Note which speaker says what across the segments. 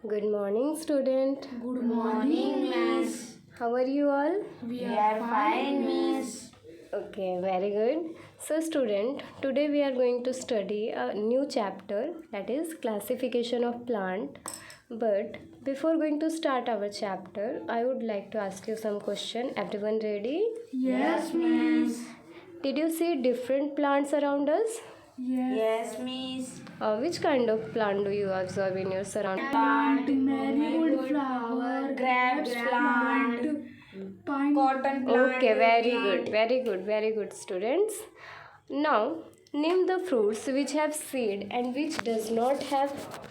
Speaker 1: Good morning, student.
Speaker 2: Good morning, Miss.
Speaker 1: How are you all?
Speaker 2: We are fine, Miss.
Speaker 1: Okay, very good. So, student, today we are going to study a new chapter, that is classification of plant. But before going to start our chapter, I would like to ask you some question. Everyone ready?
Speaker 2: Yes, Miss.
Speaker 1: Did you see different plants around us?
Speaker 2: Yes, Miss.
Speaker 1: Which kind of plant do you observe in your surroundings?
Speaker 2: Plant, marigold flower, grapes plant, cotton plant.
Speaker 1: Okay, very good, students. Now, name the fruits which have seed and which does not have.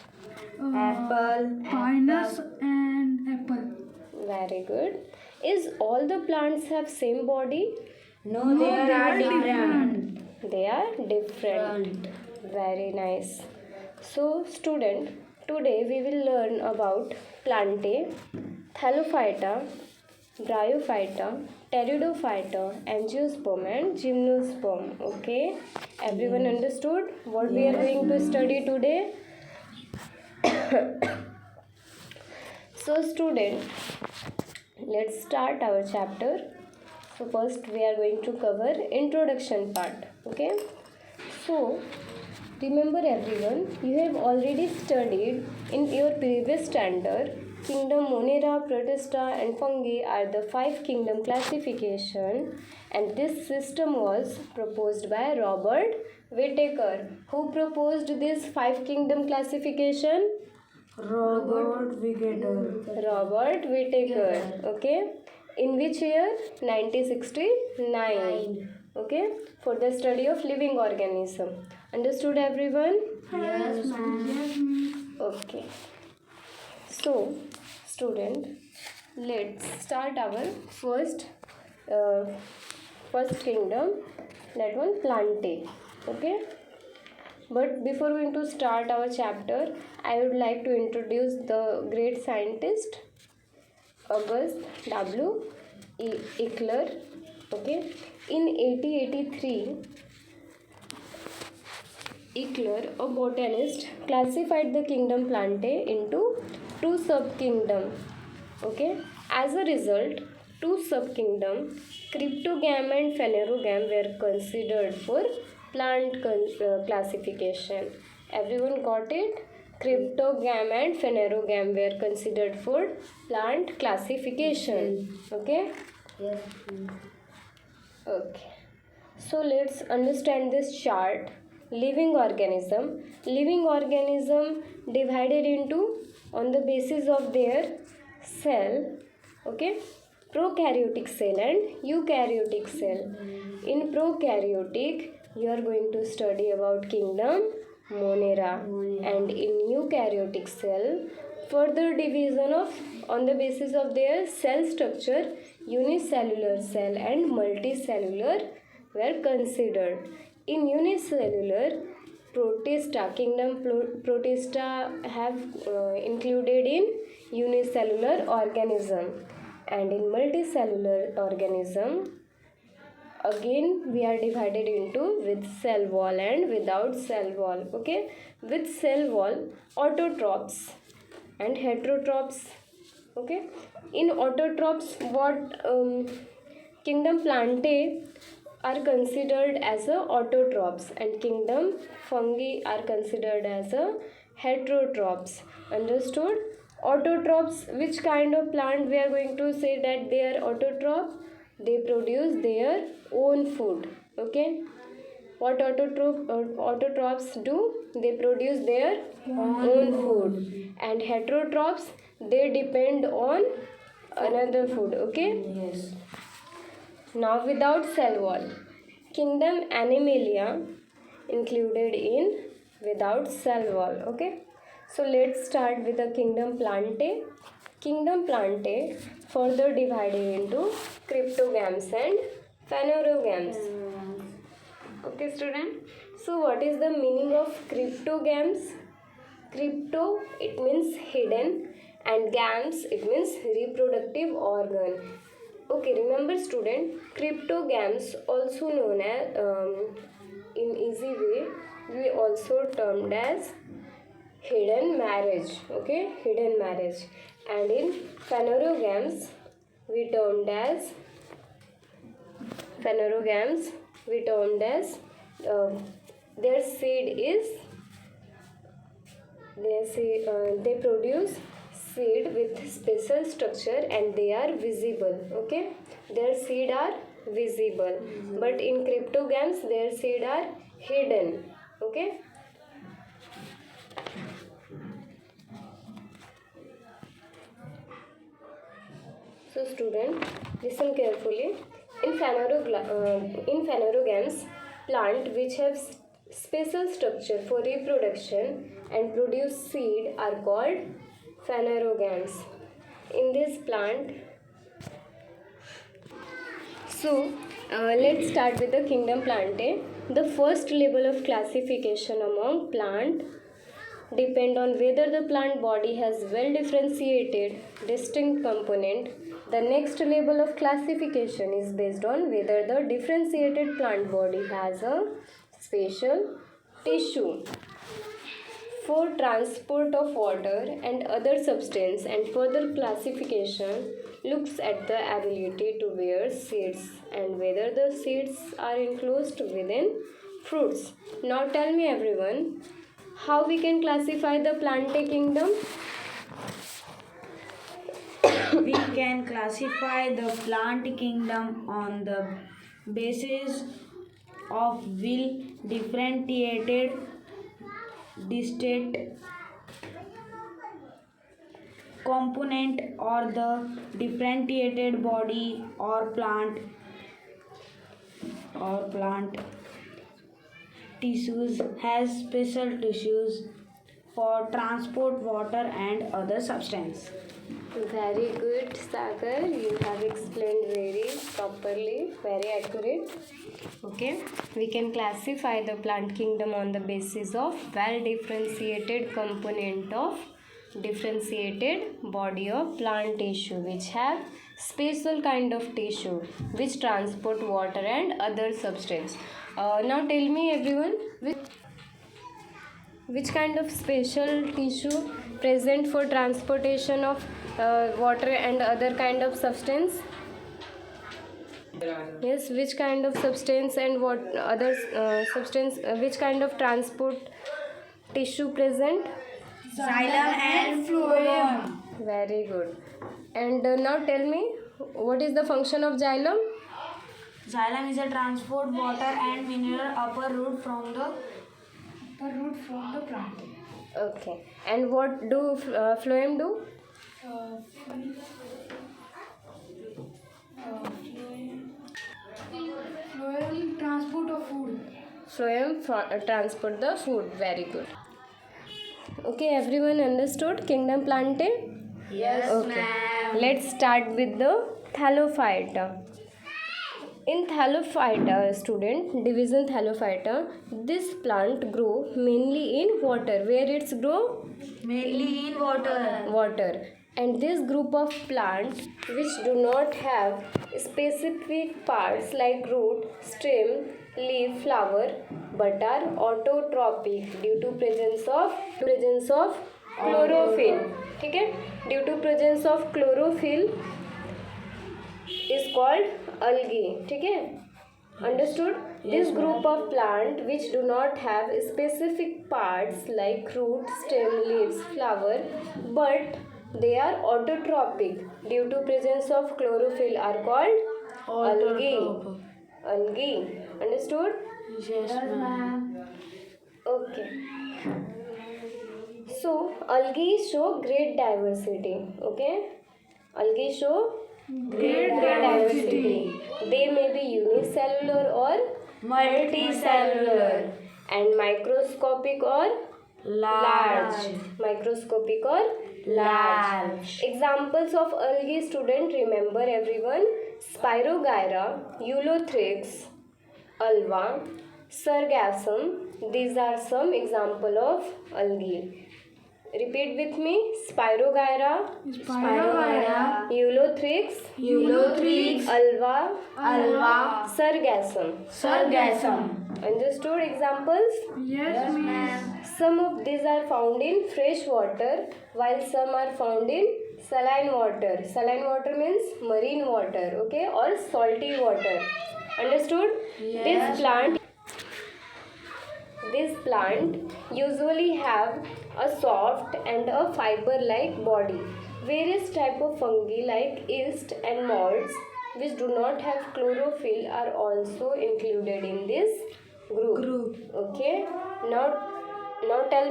Speaker 2: Apple, pinus and apple.
Speaker 1: Very good. Is all the plants have same body?
Speaker 2: No, they are different.
Speaker 1: They are different. Very nice. So, student, today we will learn about Plantae, Thallophyta, Bryophyta, Pteridophyta, Angiosperm and Gymnosperm. Okay, everyone understood what we are going to study today? So, student, let's start our chapter. So, first we are going to cover introduction part. Okay, so remember everyone, you have already studied in your previous standard kingdom Monera, Protista and Fungi are the 5 kingdom classification, and this system was proposed by Robert Whittaker. Who proposed this 5 kingdom classification?
Speaker 2: Robert Whittaker.
Speaker 1: Robert Whittaker. Okay, in which year? 1969. Okay, for the study of living organism. Understood everyone?
Speaker 2: Yes, ma'am.
Speaker 1: Okay, so student, let's start our first kingdom, that one Plantae. Okay, but before going to start our chapter, I would like to introduce the great scientist August W. Eichler. Okay, in 1883, Eichler, a botanist, classified the kingdom Plantae into 2 subkingdom. Okay, as a result, 2 subkingdom, Cryptogam and Phanerogam, were considered for plant classification. Everyone got it? Cryptogam and Phanerogam were considered for plant classification. Okay?
Speaker 2: Yes.
Speaker 1: Okay. So let's understand this chart. Living organism divided into on the basis of their cell. Okay, prokaryotic cell and eukaryotic cell. In prokaryotic, you are going to study about kingdom Monera, and in eukaryotic cell, further division of on the basis of their cell structure, unicellular cell and multicellular were considered. In unicellular, Protista, kingdom Protista have included in unicellular organism, and in multicellular organism, again we are divided into with cell wall and without cell wall. Okay, with cell wall, autotrophs and heterotrophs. Okay, in autotrophs, what kingdom Plantae are considered as a autotrophs, and kingdom Fungi are considered as a heterotrophs. Understood? Autotrophs, which kind of plant we are going to say that they are autotroph? They produce their own food. Okay, what autotrophs do? They produce their own food, and heterotrophs, they depend on another food. Okay.
Speaker 2: Yes.
Speaker 1: Now without cell wall, kingdom Animalia included in without cell wall. Okay, so let's start with the kingdom Plantae. Kingdom Plantae further divided into cryptogams and phanerogams. Okay, student. So what is the meaning of cryptogams? Crypto, it means hidden, and gams, it means reproductive organ. Okay, remember student, cryptogams, also known as in easy way, we also termed as hidden marriage. Okay, hidden marriage. And in phanerogams, we termed as their seed is they produce seed with special structure and they are visible. Okay, their seed are visible, but in cryptogams their seed are hidden. Okay. So student, listen carefully. In phanerogams, plant which have special structure for reproduction and produce seed are called phanerogams. In this plant, let's start with the kingdom Plantae. The first level of classification among plant depend on whether the plant body has well differentiated distinct component. The next level of classification is based on whether the differentiated plant body has a special tissue for transport of water and other substance, and further classification looks at the ability to bear seeds and whether the seeds are enclosed within fruits. Now tell me everyone, how we can classify the Plantae kingdom?
Speaker 2: We can classify the plant kingdom on the basis of well differentiated distinct component or the differentiated body or plant tissues has special tissues for transport water and other substance.
Speaker 1: Very good, Sagar. You have explained very properly, very accurate. Okay, we can classify the plant kingdom on the basis of well differentiated component of differentiated body of plant tissue which have special kind of tissue which transport water and other substance. Now tell me everyone, which kind of special tissue present for transportation of water and other kind of substance? Yes, which kind of substance and what other substance, which kind of transport tissue present?
Speaker 2: Xylem and phloem.
Speaker 1: Very good. And now tell me, what is the function of xylem?
Speaker 2: Xylem is a transport water and mineral upper root from the plant.
Speaker 1: Okay. And what do phloem do?
Speaker 2: Phloem transport of food.
Speaker 1: Phloem transport the food. Very good. Okay, everyone understood kingdom Plantae?
Speaker 2: Yes,
Speaker 1: Okay.
Speaker 2: ma'am.
Speaker 1: Let's start with the Thallophyta. In Thallophyta, student, division Thallophyta, this plant grow mainly in water. Where it's grow?
Speaker 2: Mainly in water.
Speaker 1: Water. And this group of plants which do not have specific parts like root, stem, leaf, flower, but are autotrophic due to presence of chlorophyll. ठीक है? Due to presence of chlorophyll is called algae. ठीक है? Understood? This group of plant which do not have specific parts like root, stem, leaves, flower, but they are autotrophic due to presence of chlorophyll are called algae. Algae. Understood?
Speaker 2: Yes, ma'am.
Speaker 1: Okay. So algae show great diversity. Okay. Algae show great diversity. They may be unicellular or multicellular and microscopic or large. Microscopic or large. Examples of algae, student, remember everyone: Spirogyra, Eulothrix, Alva, Sargassum. These are some example of algae. Repeat with me: Spirogyra, Eulothrix, Alva, Sargassum. Understood examples?
Speaker 2: Yes, ma'am.
Speaker 1: Some of these are found in fresh water while some are found in saline water. Saline water means marine water, okay, or salty water. Understood?
Speaker 2: Yes.
Speaker 1: This plant usually have a soft and a fiber-like body. Various type of fungi like yeast and molds which do not have chlorophyll are also included in this group. Okay. Now tell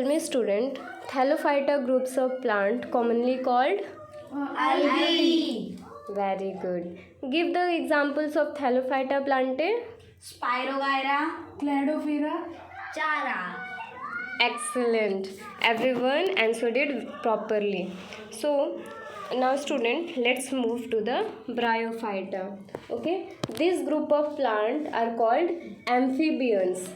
Speaker 1: me student, Thallophyta groups of plant commonly called?
Speaker 2: Algae.
Speaker 1: Very good. Give the examples of Thallophyta plantae.
Speaker 2: Spirogyra. Cladophora. Chara.
Speaker 1: Excellent. Everyone answered it properly. So now student, let's move to the Bryophyta. Okay. This group of plant are called amphibians.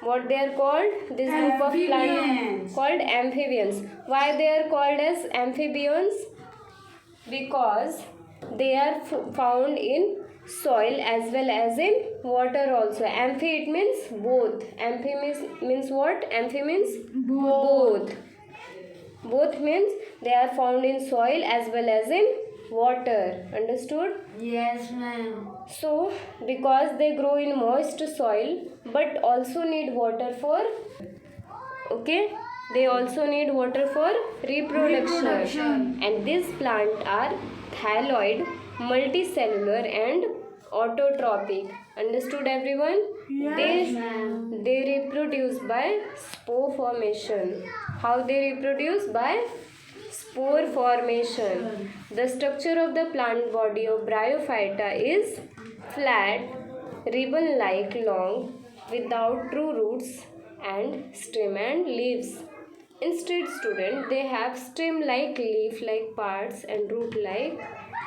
Speaker 1: What they are called? This group of plant called amphibians. Why they are called as amphibians? Because they are found in soil as well as in water also. Amphi it means both. Amphi means what? Amphi means both. Both means they are found in soil as well as in water. Understood?
Speaker 2: Yes, ma'am.
Speaker 1: So, because they grow in moist soil but also need water for, okay, they also need water for reproduction. And these plants are thalloid, multicellular and autotrophic. Understood everyone?
Speaker 2: Yes, ma'am.
Speaker 1: They reproduce by spore formation. How they reproduce? By spore formation. The structure of the plant body of Bryophyta is flat, ribbon-like, long, without true roots and stem and leaves. Instead, student, they have stem-like, leaf-like parts and root-like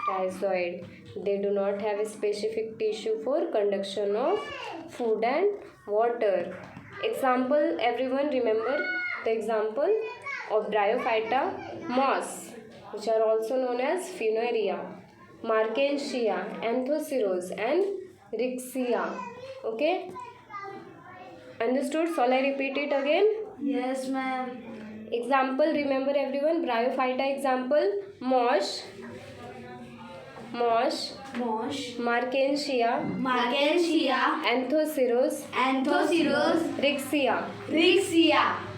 Speaker 1: rhizoid. They do not have a specific tissue for conduction of food and water. Example, everyone remember the example of Bryophyta: moss, which are also known as Funaria, Markensia, Anthoceros and Rixia. Okay? Understood? Shall I repeat it again?
Speaker 2: Yes, ma'am.
Speaker 1: Example, remember everyone, Bryophyta example: moss, Markensia, Anthoceros, Rixia.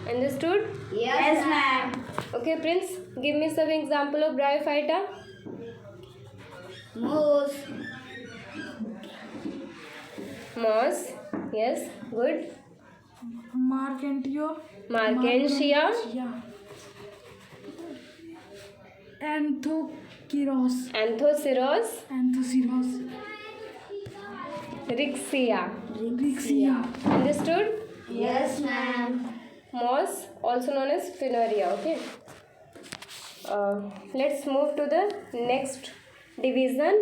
Speaker 1: Understood?
Speaker 2: Yes, ma'am.
Speaker 1: Okay, Prince, give me some example of Bryophyta. Moss. Yes, good.
Speaker 2: Markensia.
Speaker 1: Anthoceros, Rixia. Understood?
Speaker 2: Yes, ma'am.
Speaker 1: Moss, also known as Funaria. Okay. Let's move to the next division,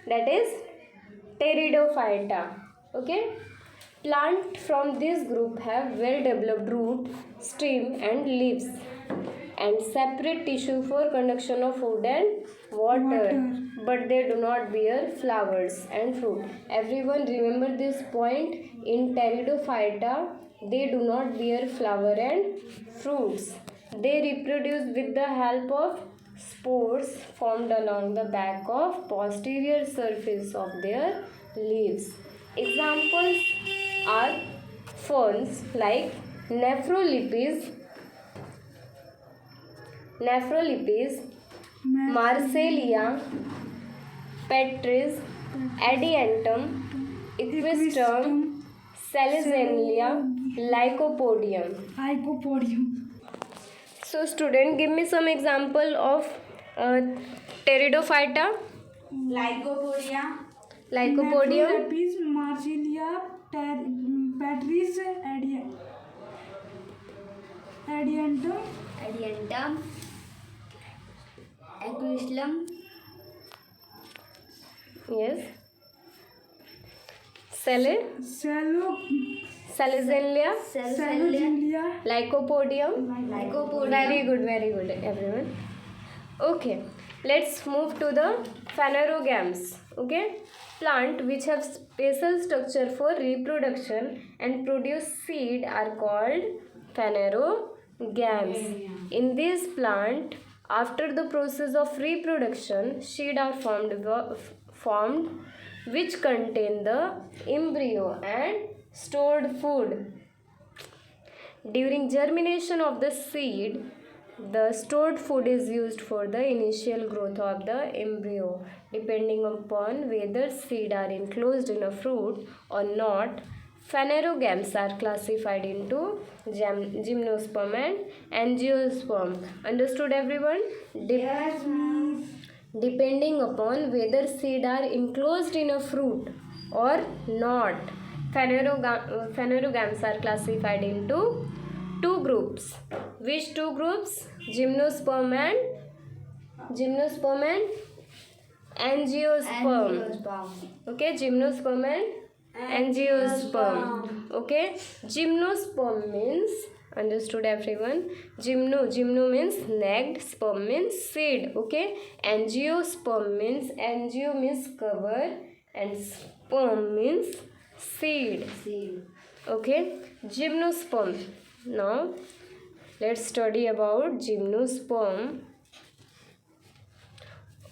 Speaker 1: that is Pteridophyta. Okay. Plant from this group have well developed root, stem and leaves and separate tissue for conduction of food and water. But they do not bear flowers and fruit. Everyone remember this point. In Pteridophyta, they do not bear flower and fruits. They reproduce with the help of spores formed along the back of posterior surface of their leaves. Examples are ferns like Nephrolepis, Marcellia, Petris, Adiantum, Equistrum, Salizelia, Lycopodium. So student, give me some example of Pteridophyta. Lycopodium.
Speaker 2: Marcellia, Petris, Adiantum, Equistrum.
Speaker 1: Yes. Salizelia. Lycopodium. Very good, everyone. Okay. let's move to the phanerogams. Okay, plant which have special structure for reproduction and produce seed are called phanerogams. In this plant, after the process of reproduction, seed are formed which contain the embryo and stored food. During germination of the seed, the stored food is used for the initial growth of the embryo. Depending upon whether seed are enclosed in a fruit or not, phanerogams are classified into gymnosperm and angiosperm. Understood, everyone?
Speaker 2: Yes, ma'am.
Speaker 1: Depending upon whether seed are enclosed in a fruit or not, phanerogams are classified into two groups. Which two groups? Gymnosperm and angiosperm. Okay, gymnosperm and angiosperm. Okay, gymnosperm means, understood everyone? Gymno means necked, sperm means seed. Okay, angiosperm means, angio means cover and sperm means seed. Okay, gymnosperm. Now let's study about gymnosperm.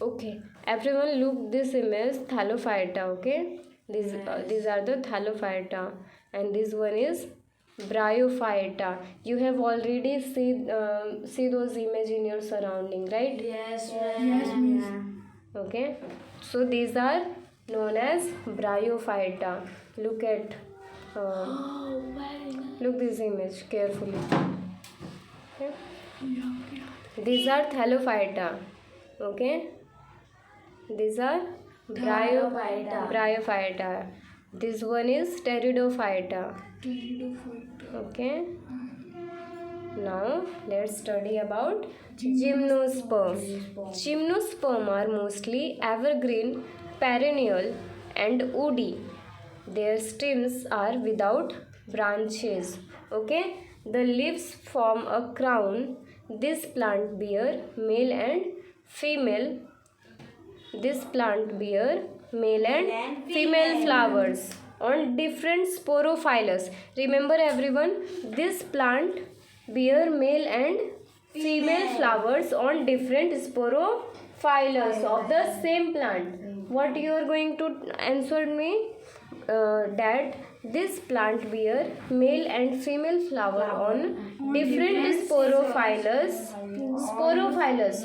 Speaker 1: Okay, everyone look this image, thallophyta. Okay, these are the thallophyta and this one is bryophyta. You have already see those image in your surrounding, right?
Speaker 2: Yes, ma'am.
Speaker 1: Okay, so these are known as bryophyta. Look at look this image carefully. Okay. These are thallophyta. Okay, these are bryophyta. This one is pteridophyta. Okay, now let's study about gymnosperm. Gymnosperm are mostly evergreen, perennial and woody. Their stems are without branches. Okay, the leaves form a crown. This plant bear male and female. This plant bear male and female flowers on different sporophylls. Remember everyone, this plant bear male and female flowers on different sporophylls of the same plant. What you are going to answer me? That this plant bear male and female flower on different sporophylls.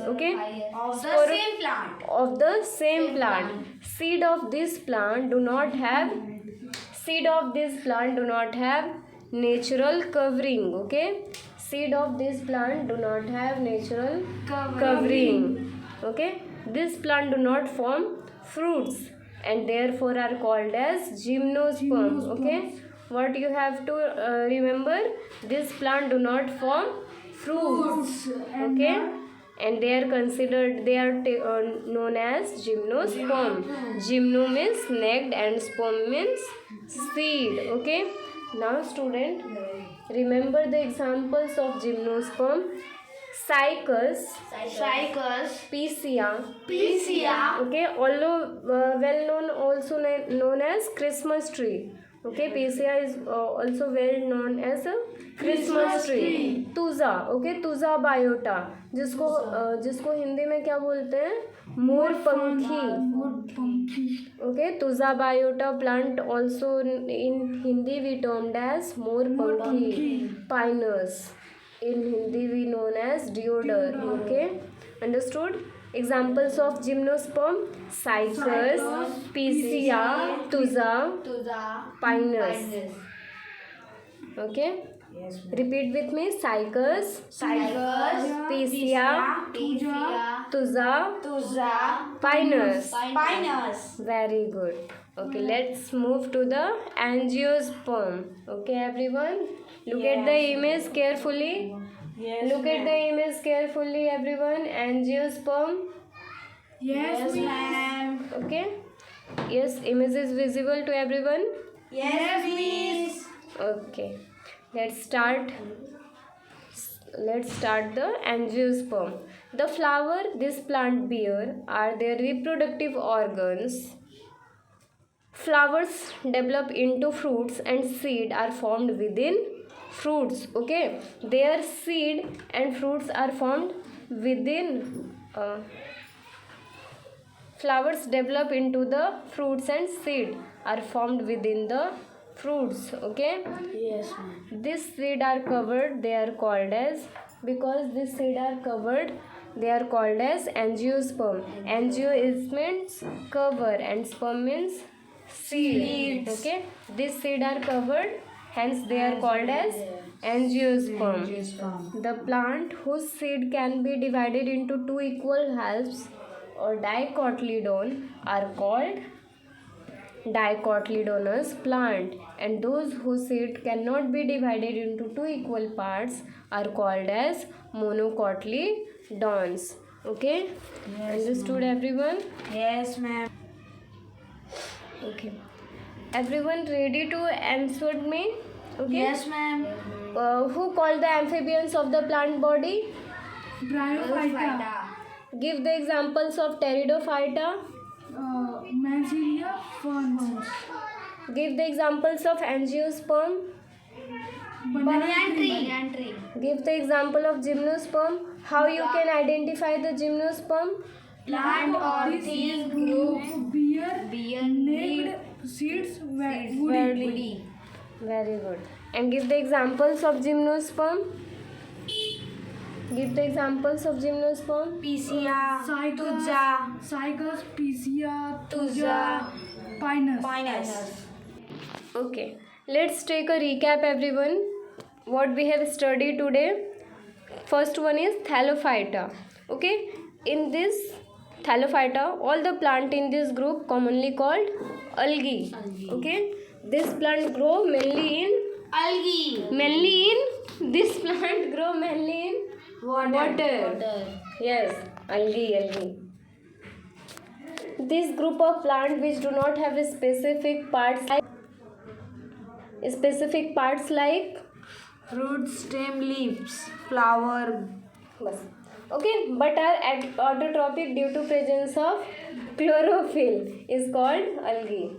Speaker 1: Okay,
Speaker 2: Of the same plant.
Speaker 1: of the same plant. Seed of this plant do not have natural covering. Okay, seed of this plant do not have natural covering. Okay, this plant do not form fruits and therefore are called as gymnosperm. Okay, what you have to remember, this plant do not form fruits. Okay, and they are known as gymnosperm. Gymno means necked and sperm means seed. Okay, now student, remember the examples of gymnosperm: Cycas, Piscia. Okay, although well known, also known as Christmas tree. Okay, Piscia is also well known as a Christmas tree. Tuza, okay, Tuza biota, जिसको हिंदी में क्या बोलते हैं? मोर पंखी. Okay, Tuza biota plant also in Hindi we termed as मोर पंखी. Pinus, in Hindi we known as deodar. Okay, understood? Examples of gymnosperm: Cycas, Piscia, Tuza, Pinus. Okay,
Speaker 2: Yes,
Speaker 1: repeat with me: Cycas, Piscia, Tuza, Pinus. Very good. Okay, let's move to the angiosperm. Okay, everyone, look at the image carefully. Look at the image carefully, everyone. Angiosperm.
Speaker 2: Yes, ma'am.
Speaker 1: Okay. Yes, image is visible to everyone.
Speaker 2: Yes, miss.
Speaker 1: Okay. Let's start let's start the angiosperm. The flower this plant bear are their reproductive organs. Flowers develop into fruits and seed are formed within fruits. Okay, their seed and fruits are formed within. Flowers develop into the fruits and seed are formed within the fruits. Okay,
Speaker 2: Yes, ma'am.
Speaker 1: this seed are covered, they are called as, because this seed are covered, they are called as angiosperm. Angio is means cover and sperm means seed. Okay, this seed are covered, hence they are called as angiosperm. The plant whose seed can be divided into two equal halves or dicotyledon are called dicotyledonous plant, and those whose seed cannot be divided into two equal parts are called as monocotyledons. Okay, understood everyone?
Speaker 2: Yes, ma'am.
Speaker 1: Okay, everyone ready to answer me? Okay.
Speaker 2: Yes, ma'am.
Speaker 1: Who called the amphibians of the plant body?
Speaker 3: Bryophyta,
Speaker 1: Give the examples of pteridophyta.
Speaker 3: Mansilia ferns,
Speaker 1: Give the examples of angiosperm.
Speaker 3: banyan tree,
Speaker 1: Give the example of gymnosperm. How you can identify the gymnosperm?
Speaker 3: plant or thing group bear naked seeds woody.
Speaker 1: Very good. And give the examples of gymnosperm. Give the examples of gymnosperm.
Speaker 2: Pisia,
Speaker 3: Cycas, Pisia,
Speaker 2: Tuja,
Speaker 3: Pinus.
Speaker 2: Pinus.
Speaker 1: Okay. Let's take a recap, everyone. What we have studied today. First one is Thallophyta. Okay. In this Thallophyta, all the plant in this group commonly called algae. Okay. This plant grow mainly in this plant grow mainly in water. Yes, algae. This group of plant which do not have a specific parts like
Speaker 2: Root, stem, leaves, flower.
Speaker 1: बस. Okay, but are autotrophic due to presence of chlorophyll is called algae.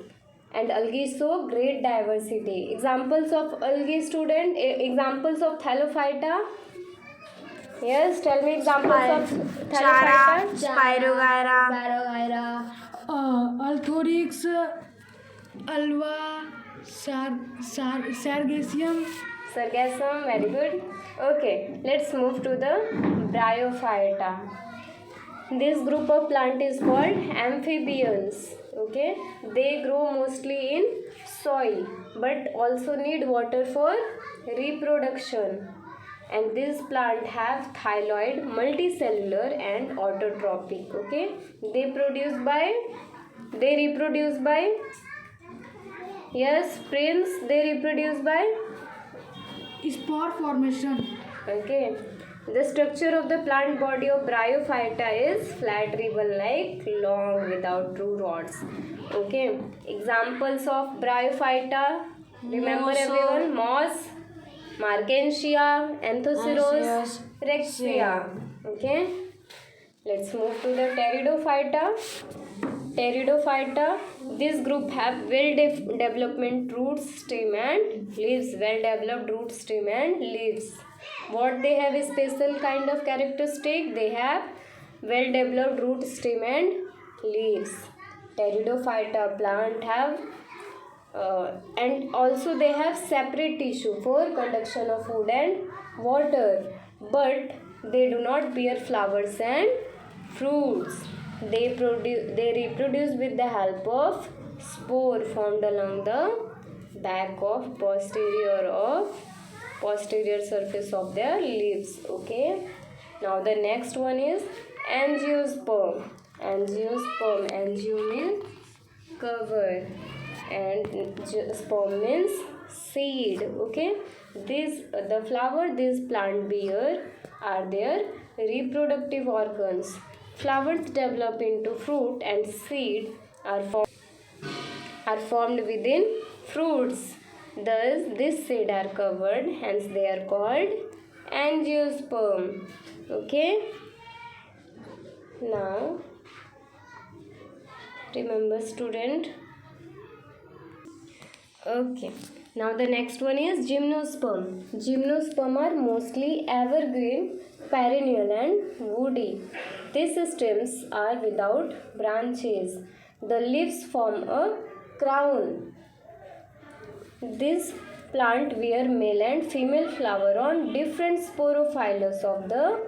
Speaker 1: And algae show great diversity. Examples of algae, student. Examples of Thallophyta. Yes, tell me examples of
Speaker 2: Chara,
Speaker 1: Thallophyta.
Speaker 2: Spirogyra,
Speaker 3: Althorix, Alva, Sargassum.
Speaker 1: Sargassum, very good. Okay, let's move to the Bryophyta. This group of plant is called amphibians. Okay, they grow mostly in soil but also need water for reproduction. And this plant have thyroid, multicellular and autotrophic. Okay, they reproduce by yes, prince, they reproduce by
Speaker 3: Spore formation.
Speaker 1: okay. The structure of the plant body of Bryophyta is flat ribbon-like, long without true rods. Okay. Examples of Bryophyta. Remember everyone? Moss, Markensia, Anthoceros, Rexia. Okay. Let's move to the Pteridophyta. Pteridophyta. This group have well-developed root stem and leaves. Well-developed root stem and leaves. What they have is special kind of characteristic. They have well-developed root stem and leaves. Pteridophyta plant have and also they have separate tissue for conduction of food and water, but they do not bear flowers and fruits. They reproduce with the help of spore formed along the back of posterior surface of their leaves. Okay, now the next one is angiosperm. Angio means cover and sperm means seed. Okay, the flower this plant bear are their reproductive organs. Flowers develop into fruit and seed are formed within fruits. Thus, this seed are covered, hence they are called angiosperm. Okay. Now remember, student. Okay. Now the next one is gymnosperm. Gymnosperm are mostly evergreen, perennial and woody. These stems are without branches. The leaves form a crown. This plant bear male and female flower on different sporophylls of the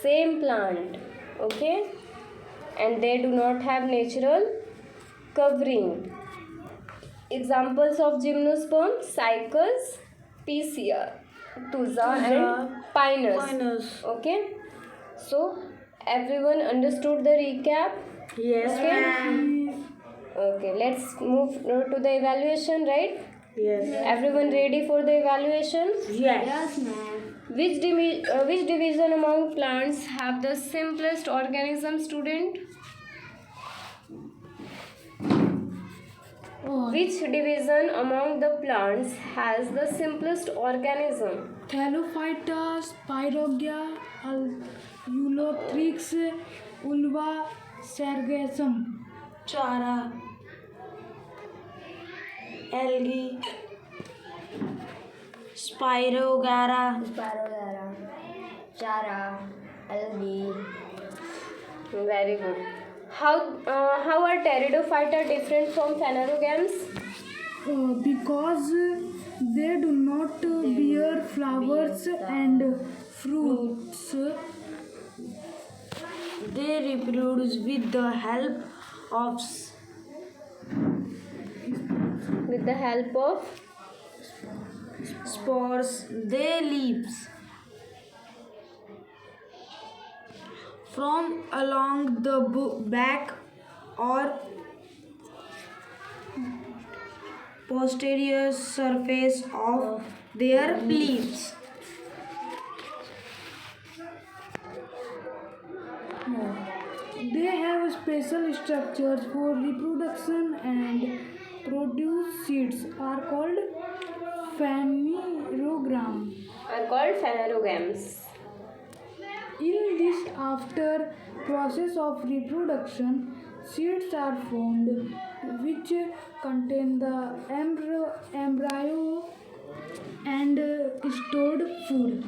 Speaker 1: same plant. Okay, and they do not have natural covering. Examples of gymnosperm: Cycas, Piscia, Tuza, and Pinus.
Speaker 2: Pinus.
Speaker 1: Okay, so everyone understood the recap?
Speaker 2: Yes,
Speaker 1: Okay.
Speaker 2: ma'am.
Speaker 1: Okay, let's move to the evaluation, right?
Speaker 2: Yes.
Speaker 1: Everyone ready for the evaluation?
Speaker 2: Yes.
Speaker 1: Which division among plants have the simplest organism, student? Which division among the plants has the simplest organism?
Speaker 3: Thallophyta, Spirogia, Eulothrix, Ulva, Sargassum.
Speaker 2: Chara. Algae. Spirogara.
Speaker 4: Chara, algae.
Speaker 1: Very good. How are Pteridophyta different from Phanerogams?
Speaker 3: Because they do not bear flowers and fruits.
Speaker 2: They reproduce with the help of
Speaker 1: With the help of
Speaker 2: spores. They leaves from along the back or posterior surface of their leaves.
Speaker 3: They have special structures for reproduction and produce seeds are called phanerogram.
Speaker 1: are called Phanerogams.
Speaker 3: In this after process of reproduction, seeds are formed which contain the embryo and stored food.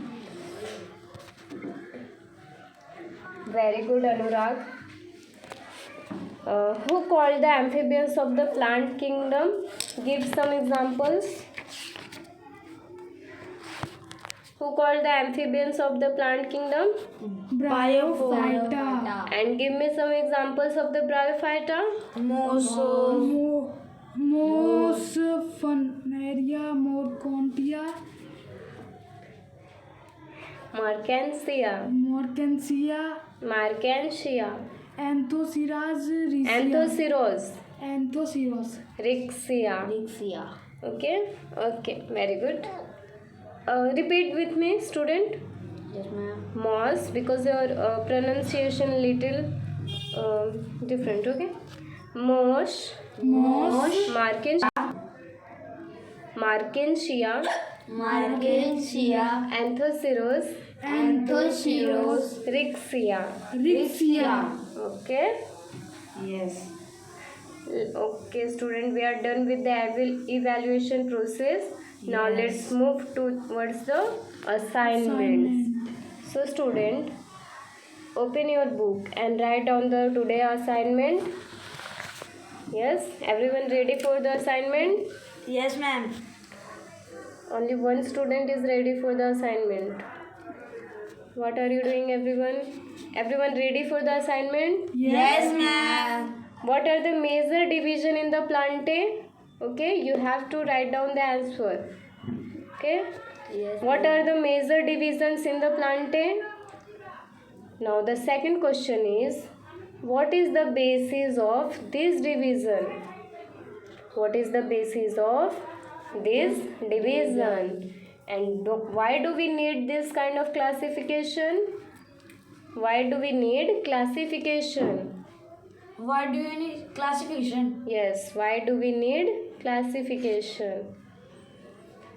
Speaker 1: Very good, Anurag. Who called the amphibians of the plant kingdom? Give some examples. Who called the amphibians of the plant kingdom?
Speaker 3: Bryophyta,
Speaker 1: And give me some examples of the Bryophyta.
Speaker 3: Mos, Funaria, Morcontia,
Speaker 1: Marcantia,
Speaker 3: Morcantia, Anthoceras,
Speaker 1: Anthoceros, Rixia. Okay, very good. Repeat with me, student.
Speaker 4: Yes, ma'am.
Speaker 1: Moss, because your pronunciation little different. Okay. Moss, Marcantia,
Speaker 4: Marcantia,
Speaker 1: Anthoceros, Rixia. Okay.
Speaker 2: Yes.
Speaker 1: Okay, student, we are done with the evaluation process. Now let's move towards the assignments. So, student, open your book and write down the today assignment. Yes, everyone ready for the assignment?
Speaker 2: Yes, ma'am.
Speaker 1: Only one student is ready for the assignment. What are you doing, everyone? Everyone ready for the assignment?
Speaker 2: Yes, ma'am.
Speaker 1: What are the major division in the plantae? Okay, you have to write down the answer. Okay.
Speaker 4: Yes.
Speaker 1: What are the major divisions in the plantae? Now the second question is, what is the basis of this division? What is the basis of this division? And why do we need this kind of classification? Why do we need classification?
Speaker 2: Why do you need classification?
Speaker 1: Yes, why do we need classification?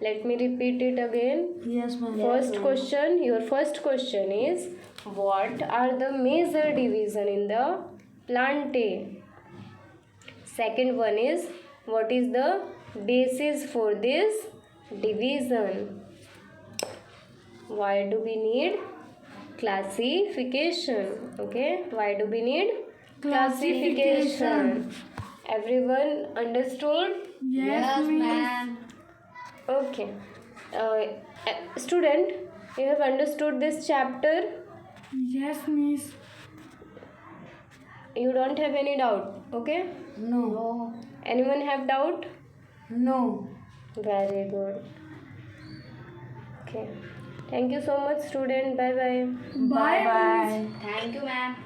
Speaker 1: Let me repeat it again.
Speaker 2: Yes, ma'am.
Speaker 1: First question, your first question is, what are the major division in the plantae? Second one is, what is the basis for this division? Why do we need classification? Okay, why do we need classification? Everyone understood?
Speaker 3: Yes, miss.
Speaker 1: Okay. Student, you have understood this chapter?
Speaker 3: Yes, miss.
Speaker 1: You don't have any doubt, okay?
Speaker 2: No.
Speaker 1: Anyone have doubt?
Speaker 2: No.
Speaker 1: Very good. Okay. Thank you so much, student. Bye bye.
Speaker 3: Bye, miss.
Speaker 2: Bye.
Speaker 4: Thank you, ma'am.